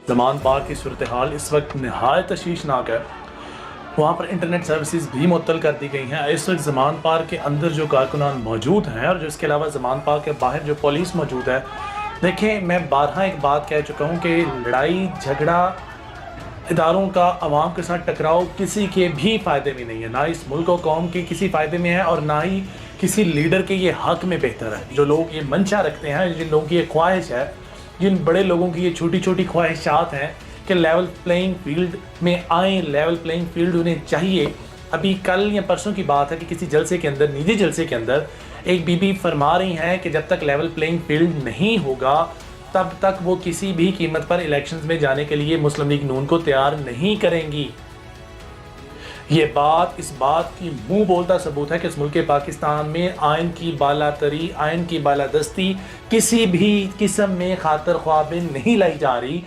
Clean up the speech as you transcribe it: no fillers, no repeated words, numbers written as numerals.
ज़मान park की सूरत हाल इस वक्त नहायत तशवीशनाक है। वहाँ पर इंटरनेट सर्विसेज भी मुअत्तल कर दी गई हैं। इस वक्त ज़मान पार्क के अंदर जो कारकुनान मौजूद हैं और जो इसके अलावा ज़मान पार्क के बाहर जो पुलिस मौजूद है, देखें मैं बारहा एक बात कह चुका हूँ कि लड़ाई झगड़ा इदारों का अवाम के साथ टकराव किसी के भी फ़ायदे में नहीं है, ना इस मुल्क और कौम के किसी फ़ायदे में है और ना ही किसी लीडर के ये हक़ में बेहतर है। जो लोग ये मंशा रखते हैं, जिन लोगों की ये ख्वाहिश है, जिन बड़े लोगों की ये छोटी छोटी ख्वाहिशात हैं कि लेवल प्लेइंग फील्ड में आएँ, लेवल प्लेइंग फील्ड उन्हें चाहिए। अभी कल या परसों की बात है कि किसी जलसे के अंदर, निजी जलसे के अंदर एक बीबी फरमा रही हैं कि जब तक लेवल प्लेइंग फील्ड नहीं होगा तब तक वो किसी भी कीमत पर इलेक्शंस में जाने के लिए मुस्लिम लीग नून को तैयार नहीं करेंगी। ये बात इस बात की मुंह बोलता सबूत है कि इस मुल्क पाकिस्तान में आइन की बालातरी, आइन की बालादस्ती किसी भी किस्म में खातर ख्वाह में नहीं लाई जा रही।